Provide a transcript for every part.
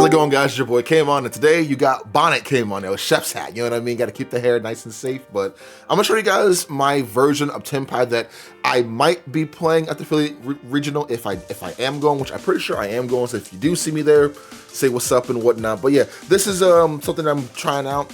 it going, guys? It's your boy Kamon, and today you got Bonnet Kamon, a chef's hat, you know what I mean? Got to keep the hair nice and safe, but I'm going to show you guys my version of Tenpai that I might be playing at the Philly Regional if I am going, which I'm pretty sure I am going, so if you do see me there, say what's up and whatnot. But yeah, this is something I'm trying out.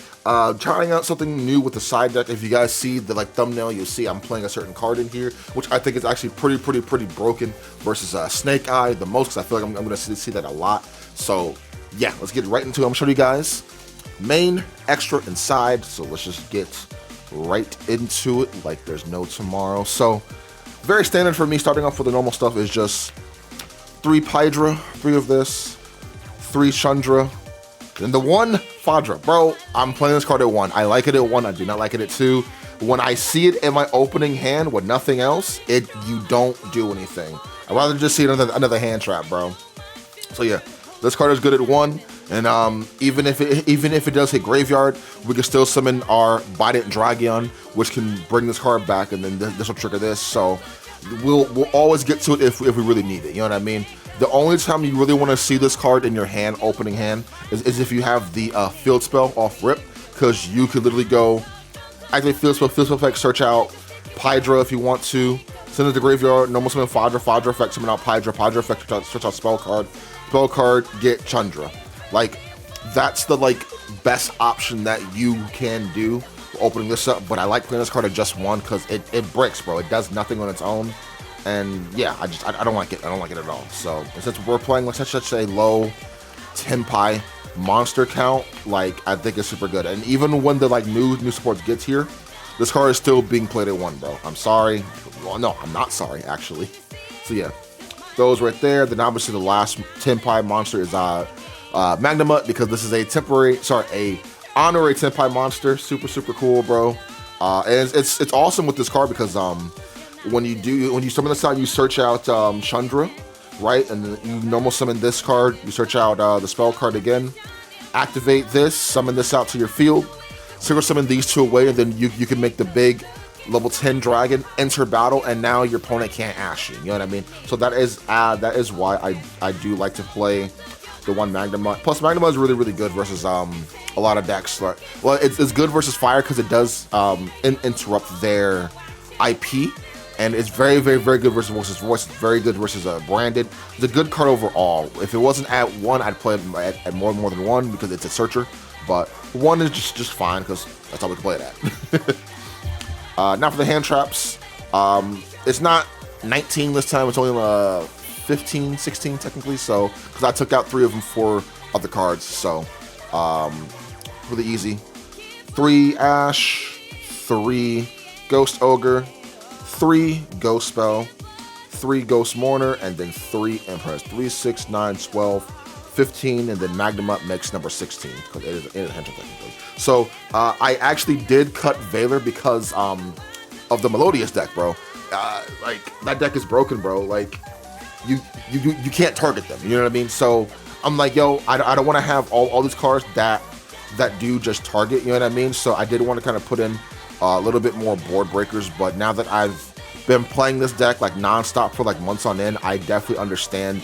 Trying out something new with the side deck. If you guys see the thumbnail, you'll see I'm playing a certain card in here, which I think is actually pretty broken versus Snake Eye the most, because I feel like I'm going to see that a lot. So yeah, let's get right into it. I'm gonna show you guys main, extra, and side. So let's just get right into it like there's no tomorrow. So very standard for me, starting off with the normal stuff is just 3 Pydra, 3 of this, 3 Chandra, and the 1 Fadra. Bro, I'm playing this card at 1. I like it at 1, I do not like it at 2. When I see it in my opening hand with nothing else, you don't do anything. I'd rather just see another hand trap, bro. So yeah, this card is good at 1, and even if it does hit graveyard, we can still summon our Bident Dragon, which can bring this card back, and then this will trigger this. So we'll always get to it if we really need it. You know what I mean? The only time you really want to see this card in your hand, opening hand, is if you have the field spell off rip, because you could literally go activate field spell effect, search out Pydra if you want to, send it to graveyard, normal summon Fadra effect, summon out Pydra effect, search out spell card, get Chandra. Like, that's the best option that you can do for opening this up. But I like playing this card at just 1 because it breaks, bro. It does nothing on its own, and yeah, I don't like it. I don't like it at all. So since we're playing like such a low Tenpai monster count, I think it's super good. And even when the new supports gets here, this card is still being played at 1, bro. I'm sorry. Well, no, I'm not sorry actually. So yeah, those right there. Then obviously the last Tenpai monster is Magnamut, because this is a honorary Tenpai monster. Super cool, bro. And it's awesome with this card because when you summon this out, you search out Chandra, right? And then you normal summon this card, you search out the spell card again, activate this, summon this out to your field, single summon these 2 away, and then you can make the big level 10 dragon enter battle, and now your opponent can't ash you. You know what I mean? So that is why I do like to play the 1 Magnamut. Plus Magnamut is really good versus a lot of decks. Well, it's good versus fire because it does interrupt their IP, and it's very good versus voice. It's very good versus branded. It's a good card overall. If it wasn't at 1, I'd play it at more than 1 because it's a searcher. But 1 is just fine because that's all we can play it at. Now for the hand traps, it's not 19 this time, it's only 15, 16 technically, so, because I took out 3 of them for other cards, so, really easy. 3 Ash, 3 Ghost Ogre, 3 Ghost Spell, 3 Ghost Mourner, and then 3 Empress. 3, 6, 9, 12, 15, and then Magnamut makes number 16, because it is a hand trap technically. So, I actually did cut Valor because of the Melodious deck, bro. That deck is broken, bro. You can't target them, you know what I mean? So, I'm like, yo, I don't want to have all these cards that do just target, you know what I mean? So, I did want to kind of put in a little bit more board breakers, but now that I've been playing this deck non-stop for months on end, I definitely understand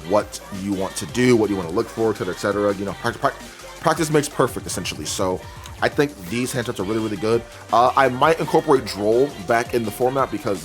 what you want to do, what you want to look for, etc. You know, practice makes perfect, essentially. So I think these hand traps are really good. I might incorporate Droll back in the format because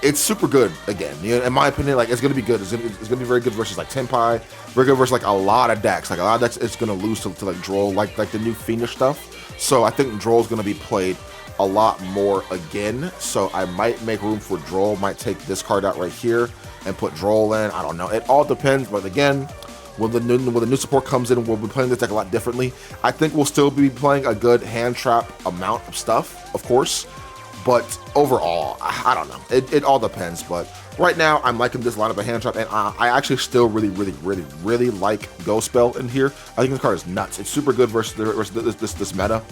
it's super good again. You know, in my opinion, it's gonna be good. It's gonna be very good versus Tenpai, very good versus a lot of decks. A lot of decks it's gonna lose to Droll, like the new Fiendish stuff. So I think Droll's gonna be played a lot more again. So I might make room for Droll. Might take this card out right here and put Droll in. I don't know. It all depends. But again, when the new support comes in, we'll be playing this deck a lot differently. I think we'll still be playing a good hand trap amount of stuff, of course. But overall, I don't know. It all depends. But right now, I'm liking this lineup of hand trap, and I actually still really like Ghost Spell in here. I think this card is nuts. It's super good versus this meta.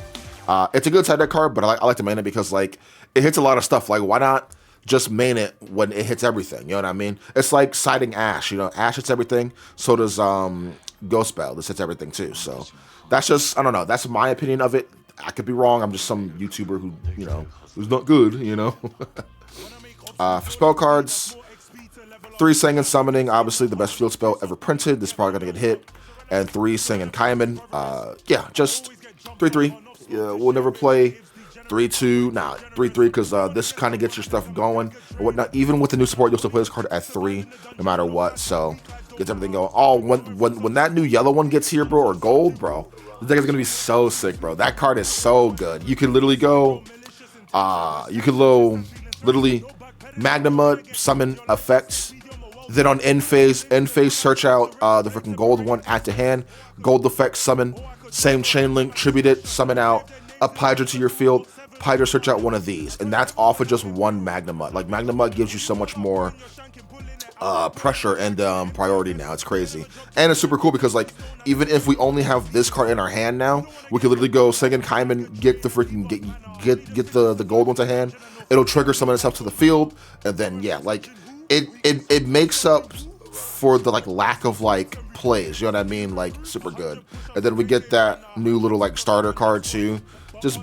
It's a good side deck card, but I like to main it because it hits a lot of stuff. Why not just main it when it hits everything? You know what I mean? It's like siding Ash. You know, Ash hits everything. So does Ghost Spell. This hits everything too. So that's just, I don't know. That's my opinion of it. I could be wrong. I'm just some YouTuber who, you know, who's not good, you know. For spell cards, 3 Sangan Summoning, obviously the best field spell ever printed. This is probably going to get hit. and 3 Sengen Kaiman. Yeah, just 3-3. Yeah, we'll never play 3-2, nah, 3-3, because this kind of gets your stuff going and whatnot. Even with the new support, you'll still play this card at 3, no matter what. So gets everything going. Oh, when that new yellow one gets here, bro, or gold, bro, the deck is gonna be so sick, bro. That card is so good. You can literally go, literally Magna Mud, summon effects. Then on end phase, search out the freaking gold one, add to hand, gold effect, summon, same chain link, tribute it, summon out, up Hydra to your field, Hydra search out one of these, and that's off of just one Magna Mud. Like, Magna Mud gives you so much more pressure and priority now. It's crazy. And it's super cool because, like, even if we only have this card in our hand now, we can literally go Sengen Kaiman, get the freaking get the gold one to hand. It'll trigger some of this up to the field, and then yeah, like it makes up for the like lack of like plays, you know what I mean? Like, super good. And then we get that new little like starter card too. It's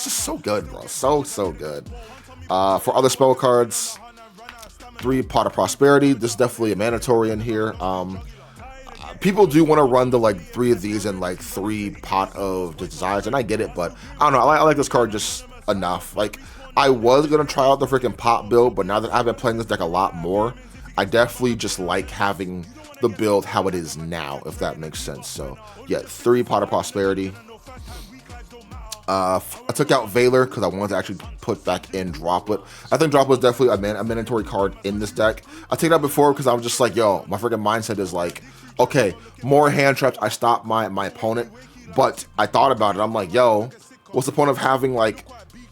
just so good, bro. So good. For other spell cards, 3 Pot of Prosperity. This is definitely a mandatory in here. People do want to run the like 3 of these and like 3 Pot of Desires, and I get it, but I don't know. I like this card just enough. Like, I was gonna try out the freaking Pot build, but now that I've been playing this deck a lot more, I definitely just like having the build how it is now, if that makes sense. So yeah, 3 Pot of Prosperity. I took out Valor because I wanted to actually put back in Droplet. I think Droplet is definitely a mandatory card in this deck. I took it out before because I was just like, yo, my freaking mindset is like, okay, more hand traps, I stop my opponent. But I thought about it, I'm like, yo, what's the point of having like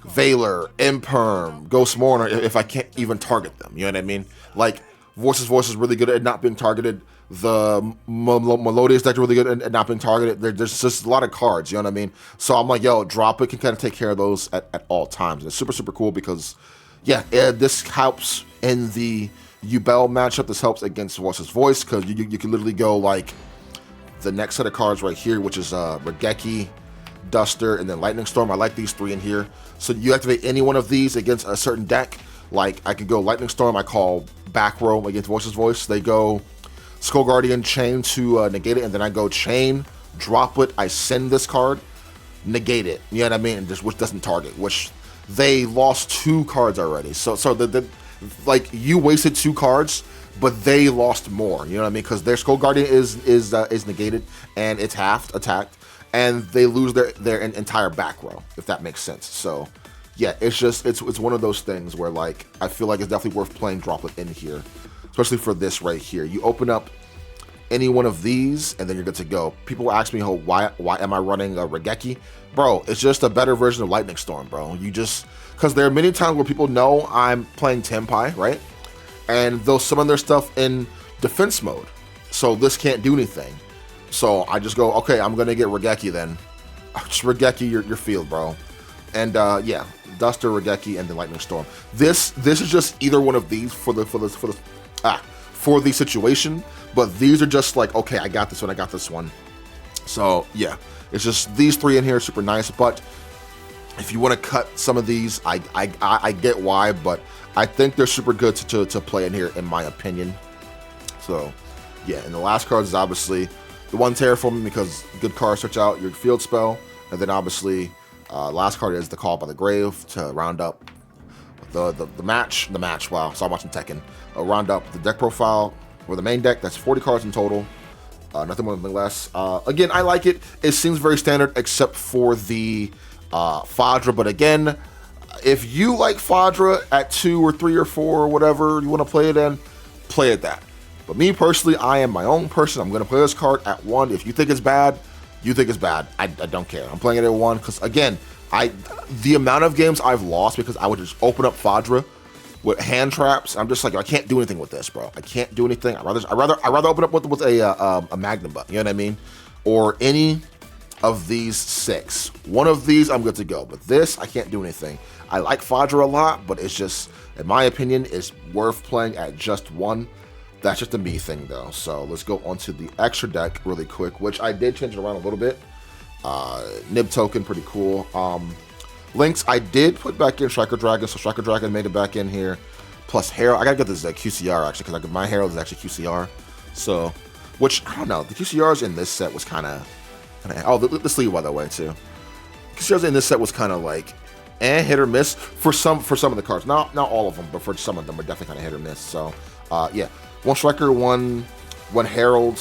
Valor, Imperm, Ghost Mourner if I can't even target them? You know what I mean? Like, Voice is really good at not being targeted. The Melodious deck is really good at not being targeted. There's just a lot of cards, you know what I mean? So I'm like, yo, Drop It can kind of take care of those at all times. And it's super cool because, yeah, this helps in the Yubel matchup. This helps against Voice because you can literally go like the next set of cards right here, which is Regeki, Duster, and then Lightning Storm. I like these 3 in here. So you activate any one of these against a certain deck. Like, I could go Lightning Storm, I call back row against Voice. They go Skull Guardian, Chain to negate it, and then I go Chain, drop it, I send this card, negate it, you know what I mean? And just, which doesn't target, which they lost 2 cards already. So like, you wasted 2 cards, but they lost more, you know what I mean? Because their Skull Guardian is negated, and it's halved, attacked, and they lose their entire back row, if that makes sense. So yeah, it's one of those things where, like, I feel like it's definitely worth playing Droplet in here, especially for this right here. You open up any one of these, and then you're good to go. People ask me, oh, why am I running a Regeki? Bro, it's just a better version of Lightning Storm, bro. Because there are many times where people know I'm playing Tenpai, right? And they'll summon their stuff in defense mode, so this can't do anything. So I just go, okay, I'm gonna get Regeki then. Just Regeki your field, bro. And yeah, Duster, Regeki, and then Lightning Storm. This is just either one of these for the situation, but these are just like, okay, I got this one. So yeah, it's just these 3 in here, super nice. But if you want to cut some of these, I get why, but I think they're super good to play in here, in my opinion. So yeah, and the last card is obviously the one Terraforming, because good card, search out your field spell, and then obviously last card is the Call by the Grave to round up the match. Wow, so I'm watching Tekken. Round up the deck profile for the main deck. That's 40 cards in total. Nothing more, nothing less. Again, I like it. It seems very standard, except for the Fadra. But again, if you like Fadra at 2 or 3 or 4 or whatever you want to play it in, play it that. But me personally, I am my own person. I'm going to play this card at 1. If you think it's bad, you think it's bad. I don't care. I'm playing it at 1 because, again, the amount of games I've lost because I would just open up Fadra with hand traps. I'm just like, I can't do anything with this, bro. I can't do anything. I'd rather open up with a Magnum Butt. You know what I mean? Or any of these 6. One of these, I'm good to go. But this, I can't do anything. I like Fadra a lot, but it's just, in my opinion, it's worth playing at just 1. That's just a me thing, though. So let's go on to the extra deck really quick, which I did change it around a little bit. Nib token, pretty cool. Links, I did put back in Striker Dragon, so Striker Dragon made it back in here. Plus Herald. I gotta get this QCR, actually, because my Herald is actually QCR. So which, I don't know, the QCRs in this set was kind of, oh, the sleeve, by the way, too. QCRs in this set was kind of like, hit or miss for some of the cards. Not all of them, but for some of them, are definitely kind of hit or miss. So, yeah, 1 Striker, 1 Herald,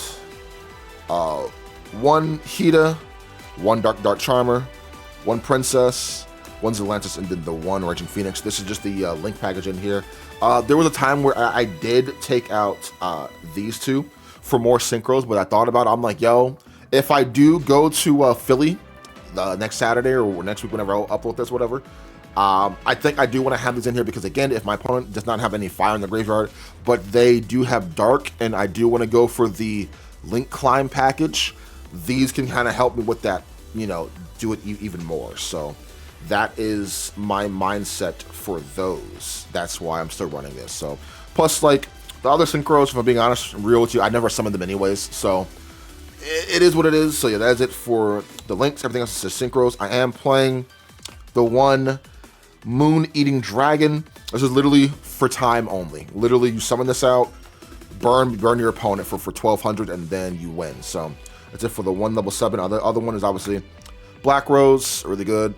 1 Hida, 1 Dark Charmer, 1 Princess, 1 Zelantis, and then the 1 Raging Phoenix. This is just the link package in here. There was a time where I did take out these two for more synchros, but I thought about it. I'm like, yo, if I do go to Philly next Saturday or next week, whenever I'll upload this, whatever, I think I do want to have these in here because, again, if my opponent does not have any fire in the graveyard, but they do have dark, and I do want to go for the Link Climb package, these can kind of help me with that, you know, do it even more. So that is my mindset for those. That's why I'm still running this. So plus, like, the other synchros, if I'm being honest, real with you, I never summoned them anyways, so it is what it is. So yeah, that's it for the links. Everything else is synchros. I am playing the 1 Moon Eating Dragon. This is literally for time only. Literally, you summon this out, burn your opponent for 1200, and then you win. So that's it for the 1 level 7. Other one is obviously Black Rose, really good.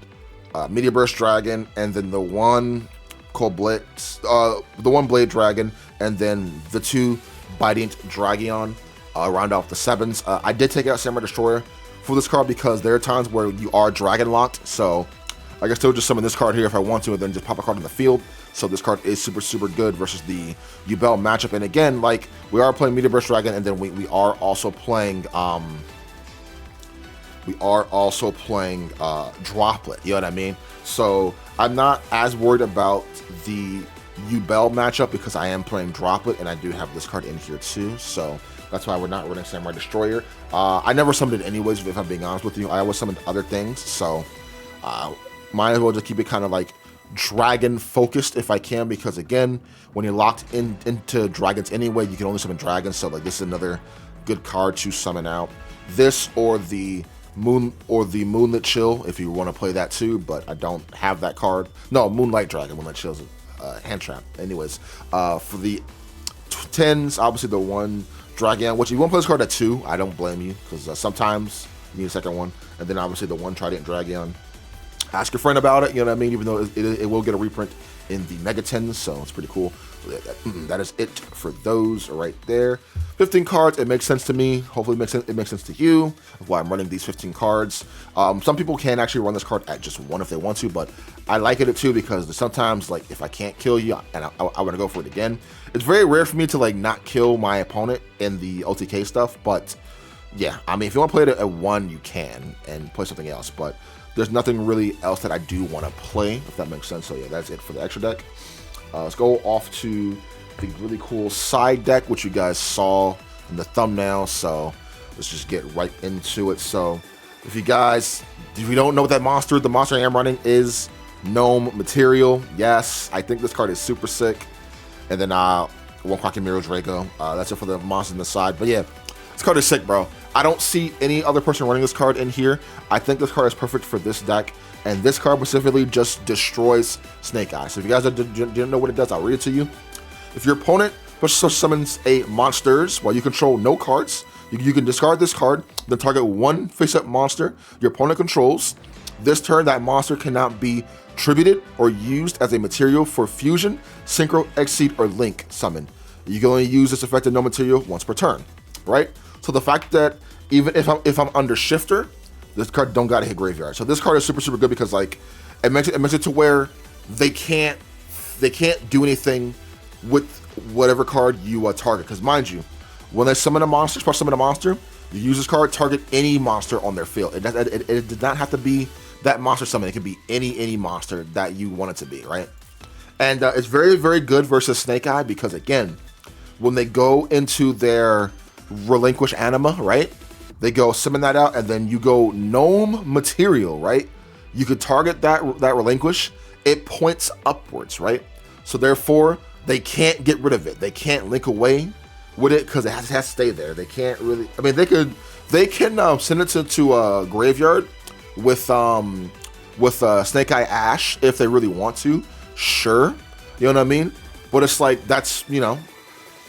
Meteor Burst Dragon, and then the 1 Cold Blitz, the 1 Blade Dragon, and then the 2 Biting Dragion. Round off the 7s. I did take out Samurai Destroyer for this card because there are times where you are dragon locked, so I can still just summon this card here if I want to, and then just pop a card in the field. So this card is super good versus the Yubel matchup. And again, like, we are playing Meteor Burst Dragon, and then we are also playing Droplet. You know what I mean? So I'm not as worried about the Yubel matchup because I am playing Droplet, and I do have this card in here too. So that's why we're not running Samurai Destroyer. I never summoned it anyways, if I'm being honest with you. I always summoned other things, so might as well just keep it kind of like dragon focused if I can, because again, when you're locked into dragons anyway, you can only summon dragons. So like, this is another good card to summon out. This or the Moonlit Chill if you want to play that too, but I don't have that card. No, Moonlight Dragon. Moonlight Chill's hand trap. Anyways, for the 10s, obviously the 1 Dragon, which if you want to play this card at 2, I don't blame you, because sometimes you need a second one. And then obviously the 1 Trident Dragon. Ask your friend about it, you know what I mean, even though it will get a reprint in the Mega 10s, so it's pretty cool. So that is it for those right there. 15 cards, it makes sense to me. Hopefully it makes sense to you of why I'm running these 15 cards. Some people can actually run this card at just 1 if they want to, but I like it at 2 because sometimes, like, if I can't kill you and I want to go for it again, it's very rare for me to, like, not kill my opponent in the OTK stuff. But yeah, I mean, if you want to play it at 1, you can and play something else, but there's nothing really else that I do want to play, if that makes sense. So yeah, that's it for the extra deck. Let's go off to the really cool side deck, which you guys saw in the thumbnail. So let's just get right into it. So if you don't know what that monster, the monster I am running is Gnome Material. Yes, I think this card is super sick. And then 1 Quacky Miro Draco. That's it for the monsters on the side. But yeah, this card is sick, bro. I don't see any other person running this card in here. I think this card is perfect for this deck. And this card specifically just destroys Snake Eyes. So if you guys didn't know what it does, I'll read it to you. If your opponent summons a monsters while you control no cards, you can discard this card, then target 1 face-up monster your opponent controls. This turn, that monster cannot be tributed or used as a material for fusion, synchro, exceed, or link summon. You can only use this effect of no material once per turn, right? So the fact that even if I'm under shifter, this card don't gotta hit graveyard. So this card is super good because, like, it makes it to where they can't do anything with whatever card you target. Because mind you, when they summon a monster, special summon a monster, you use this card, target any monster on their field. It does not have to be that monster summon. It can be any monster that you want it to be, right? And it's very good versus Snake Eye because, again, when they go into their Relinquish Anima, right? They go summon that out, and then you go Gnome Material, right? You could target that Relinquish. It points upwards, right? So therefore, they can't get rid of it. They can't link away with it because it has to stay there. They can't really. I mean, they can send it to a graveyard with Snake Eye Ash if they really want to. Sure, you know what I mean. But it's like that's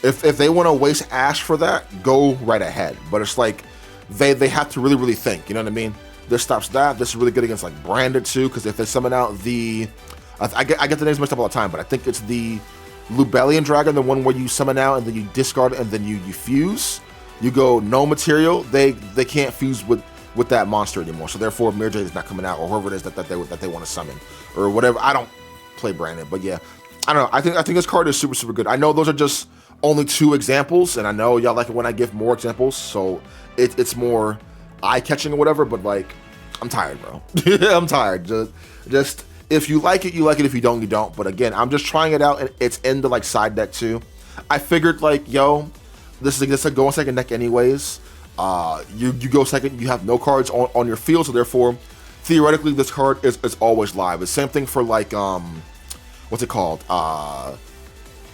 if they want to waste Ash for that, go right ahead. But it's like they have to really think. You know what I mean? This stops that. This is really good against like Branded too, because if they summon out the, I get the names mixed up all the time, but I think it's the Lubellian Dragon, the one where you summon out and then you discard and then you fuse. You go no material. They can't fuse with that monster anymore. So therefore, Mirror Jade is not coming out, or whoever it is that they want to summon or whatever. I don't play Branded, but yeah, I don't know. I think this card is super good. I know those are just only 2 examples, and I know y'all like it when I give more examples, so it's more eye-catching or whatever, but like, I'm tired, bro. I'm tired. Just if you like it, you like it. If you don't, you don't. But again, I'm just trying it out, and it's in the like side deck too. I figured like, yo, this is a go second deck anyways. You go second, you have no cards on your field, so therefore, theoretically, this card is always live. It's same thing for like, what's it called?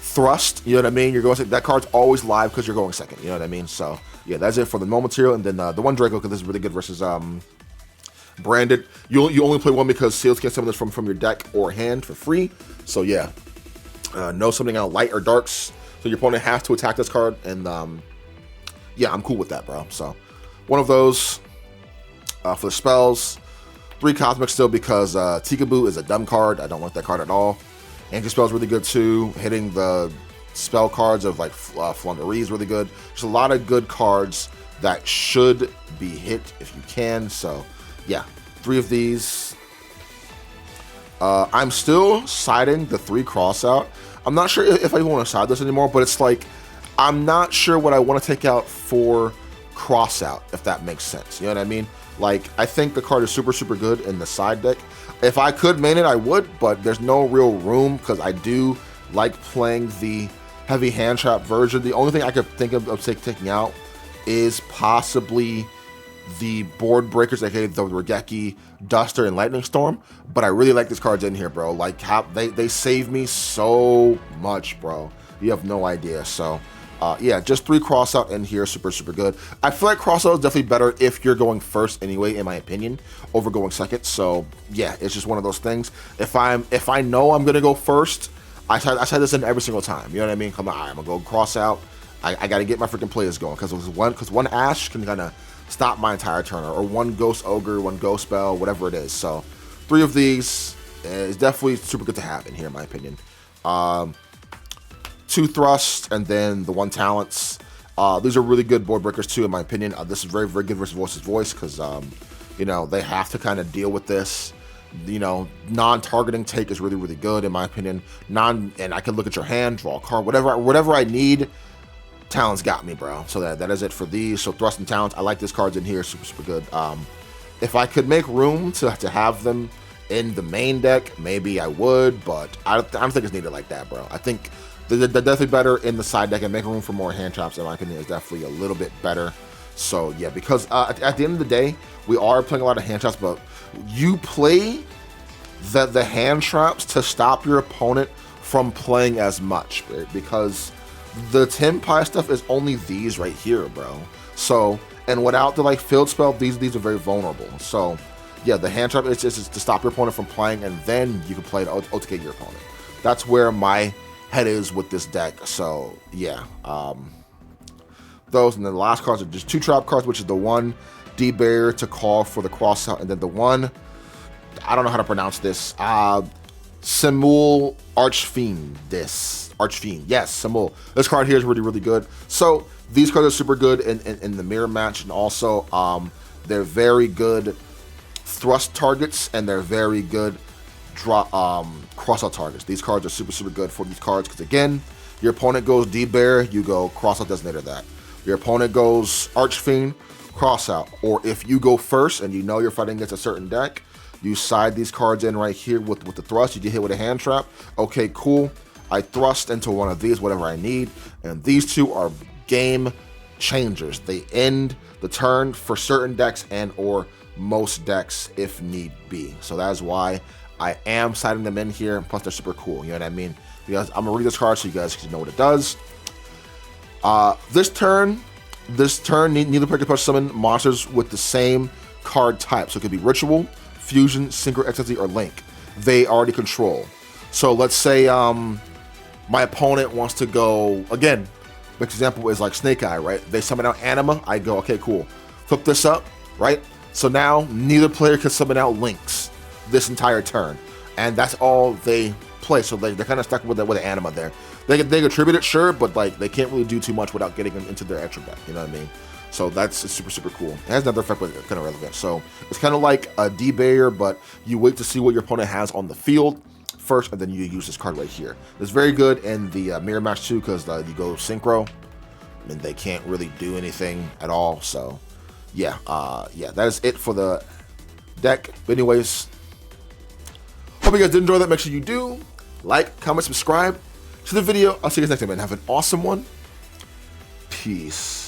Thrust, you know what I mean? You're going second. That card's always live because you're going second, you know what I mean? So yeah, that's it for the no material, and then the one Draco, because this is really good versus Branded. You only play one because Seals can summon this from your deck or hand for free. So yeah, no summoning out light or darks. So your opponent has to attack this card, and yeah, I'm cool with that, bro. So one of those for the spells. 3 Cosmic still because Tikaboo is a dumb card. I don't want that card at all. Anti-Spell is really good too. Hitting the spell cards of like Flundery is really good. There's a lot of good cards that should be hit if you can. So yeah, 3 of these. I'm still siding the 3 Crossout. I'm not sure if I even want to side this anymore, but it's like, I'm not sure what I want to take out for Crossout, if that makes sense. You know what I mean? Like, I think the card is super good in the side deck. If I could main it, I would, but there's no real room because I do like playing the heavy hand trap version. The only thing I could think of taking out is possibly the board breakers, aka the Regeki, Duster, and Lightning Storm. But I really like these cards in here, bro. Like, they save me so much, bro. You have no idea. So yeah, just 3 Crossout in here, super good. I feel like Crossout is definitely better if you're going first anyway, in my opinion, over going second. So yeah, it's just one of those things. If I know I'm gonna go first, I try this in every single time. You know what I mean? Come on, I'm gonna go Crossout. I gotta get my freaking players going because one Ash can kind of stop my entire turn, or 1 Ghost Ogre, 1 Ghost Spell, whatever it is. So 3 of these is definitely super good to have in here, in my opinion. 2 Thrusts, and then the 1 Talents. These are really good board breakers too, in my opinion. This is very good versus Voice's Voice because, you know, they have to kind of deal with this. You know, non-targeting take is really good, in my opinion. And I can look at your hand, draw a card, whatever I need. Talents got me, bro. So that is it for these. So Thrust and Talents, I like these cards in here, super good. If I could make room to have them in the main deck, maybe I would, but I don't think it's needed like that, bro. I think they're definitely better in the side deck, and making room for more hand traps, in my opinion, is definitely a little bit better. So yeah, because at the end of the day, we are playing a lot of hand traps, but you play the hand traps to stop your opponent from playing as much, right? Because the Tenpai stuff is only these right here, bro. So, and without the like field spell, these are very vulnerable. So yeah, the hand trap is just to stop your opponent from playing, and then you can play to OTK your opponent. That's where my head is with this deck. So yeah, those, and then the last cards are just 2 trap cards, which is the 1 D-Barrier to call for the Crossout, and then the 1, I don't know how to pronounce this, Simul Archfiend. Yes, Simul. This card here is really good. So these cards are super good in the mirror match, and also they're very good thrust targets, and they're very good Crossout targets. These cards are super good for these cards because, again, your opponent goes D-Bear, you go Crossout Designator that. Your opponent goes Archfiend, Crossout. Or if you go first and you know you're fighting against a certain deck, you side these cards in right here with the thrust. You get hit with a hand trap. Okay, cool. I thrust into one of these, whatever I need. And these 2 are game changers. They end the turn for certain decks and or most decks if need be. So that is why I am siding them in here. Plus, they're super cool. You know what I mean? Because I'm gonna read this card so you guys can know what it does. This turn, neither player can push summon monsters with the same card type. So it could be Ritual, Fusion, Synchro, Ecstasy, or Link. They already control. So let's say my opponent wants to go, again, Big example is like Snake Eye, right? They summon out Anima, I go, okay, cool. Flip this up, right? So now neither player can summon out Lynx this entire turn. And that's all they play, so they're kind of stuck with the Anima there. They contribute it, sure, but like they can't really do too much without getting them into their extra deck, you know what I mean? So that's super, super cool. It has another effect, but it's kind of relevant. So it's kind of like a D-Barrier, but you wait to see what your opponent has on the field first, and then you use this card right here. It's very good in the mirror match too, because you go synchro, and they can't really do anything at all. So yeah, yeah, that is it for the deck. But anyways, hope you guys did enjoy that. Make sure you do like, comment, subscribe to the video. I'll see you guys next time, man. Have an awesome one. Peace.